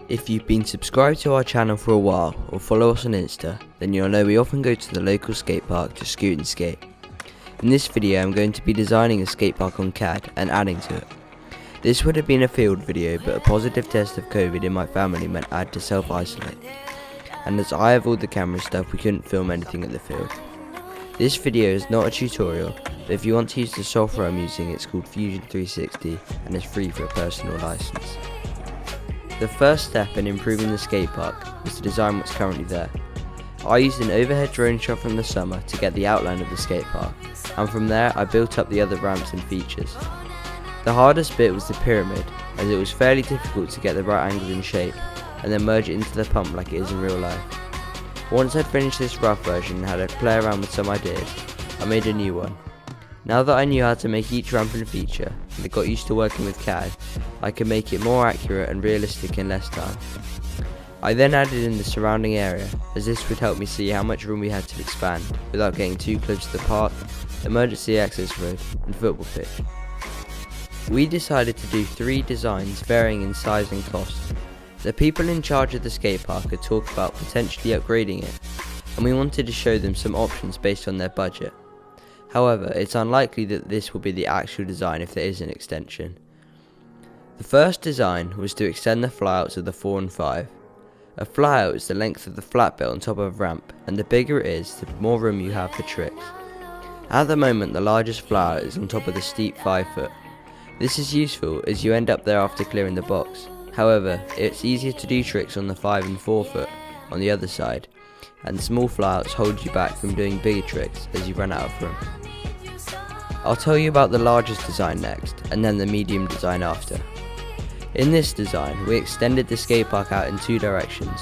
If you've been subscribed to our channel for a while or follow us on Insta, then you'll know we often go to the local skate park to scoot and skate. In this video I'm going to be designing a skate park on CAD and adding to it. This would have been a field video, but a positive test of COVID in my family meant I had to self-isolate. And as I have all the camera stuff, we couldn't film anything at the field. This video is not a tutorial, but if you want to use the software I'm using, it's called Fusion 360 and is free for a personal license. The first step in improving the skate park was to design what's currently there. I used an overhead drone shot from the summer to get the outline of the skate park, and from there I built up the other ramps and features. The hardest bit was the pyramid, as it was fairly difficult to get the right angle and shape, and then merge it into the pump like it is in real life. Once I'd finished this rough version and had to play around with some ideas, I made a new one. Now that I knew how to make each ramp and feature, and I got used to working with CAD, I could make it more accurate and realistic in less time. I then added in the surrounding area, as this would help me see how much room we had to expand without getting too close to the park, emergency access road and football pitch. We decided to do 3 designs varying in size and cost. The people in charge of the skate park had talked about potentially upgrading it, and we wanted to show them some options based on their budget. However, it's unlikely that this will be the actual design if there is an extension. The first design was to extend the flyouts of the 4 and 5. A flyout is the length of the flat bit on top of a ramp, and the bigger it is, the more room you have for tricks. At the moment, the largest flyout is on top of the steep 5 foot. This is useful as you end up there after clearing the box. However, it's easier to do tricks on the 5 and 4 foot on the other side, and small flyouts hold you back from doing bigger tricks as you run out of room. I'll tell you about the largest design next, and then the medium design after. In this design, we extended the skate park out in 2 directions,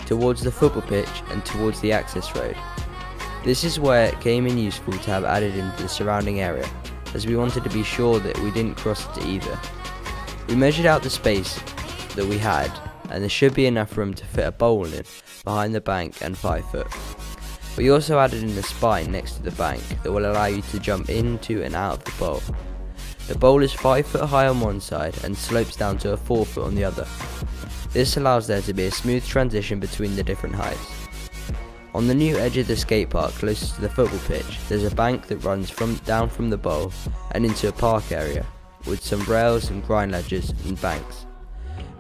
towards the football pitch and towards the access road. This is where it came in useful to have added into the surrounding area, as we wanted to be sure that we didn't cross it either. We measured out the space that we had, and there should be enough room to fit a bowl in behind the bank and 5 foot. We also added in a spine next to the bank that will allow you to jump into and out of the bowl. The bowl is 5 foot high on one side and slopes down to a 4 foot on the other. This allows there to be a smooth transition between the different heights. On the new edge of the skate park closest to the football pitch, there's a bank that runs down from the bowl and into a park area, with some rails and grind ledges and banks.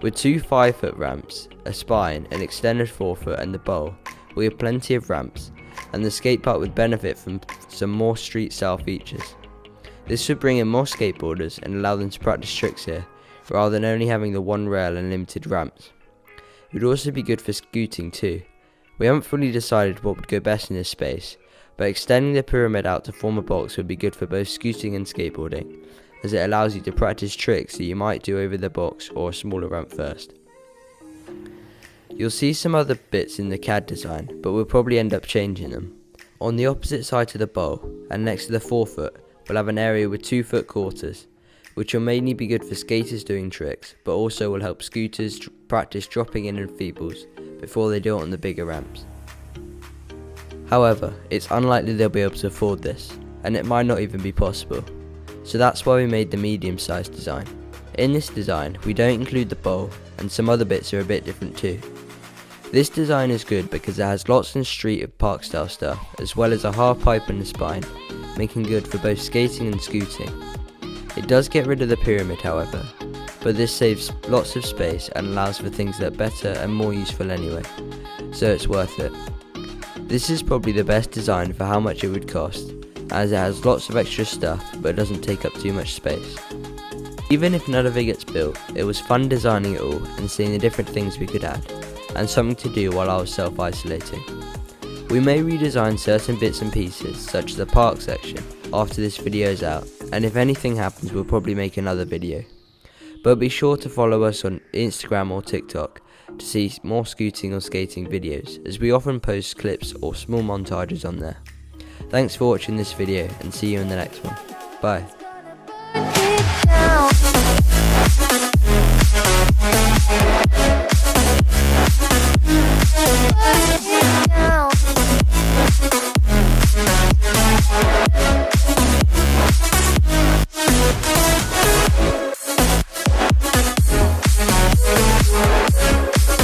With 2 5 foot ramps, a spine, an extended 4 foot and the bowl, we have plenty of ramps, and the skate park would benefit from some more street style features. This would bring in more skateboarders and allow them to practice tricks here, rather than only having the 1 rail and limited ramps. It would also be good for scooting too. We haven't fully decided what would go best in this space, but extending the pyramid out to form a box would be good for both scooting and skateboarding, as it allows you to practice tricks that you might do over the box or a smaller ramp first. You'll see some other bits in the CAD design, but we'll probably end up changing them. On the opposite side to the bowl, and next to the 4 foot, we'll have an area with 2 foot quarters, which will mainly be good for skaters doing tricks, but also will help scooters practice dropping in and feebles before they do it on the bigger ramps. However, it's unlikely they'll be able to afford this, and it might not even be possible. So that's why we made the medium sized design. In this design, we don't include the bowl, and some other bits are a bit different too. This design is good because it has lots and street of park style stuff, as well as a half pipe and a spine, making good for both skating and scooting. It does get rid of the pyramid however, but this saves lots of space and allows for things that are better and more useful anyway, so it's worth it. This is probably the best design for how much it would cost, as it has lots of extra stuff but it doesn't take up too much space. Even if none of it gets built, it was fun designing it all and seeing the different things we could add, and something to do while I was self-isolating. We may redesign certain bits and pieces, such as the park section, after this video is out, and if anything happens we'll probably make another video. But be sure to follow us on Instagram or TikTok to see more scooting or skating videos, as we often post clips or small montages on there. Thanks for watching this video, and see you in the next one. Bye.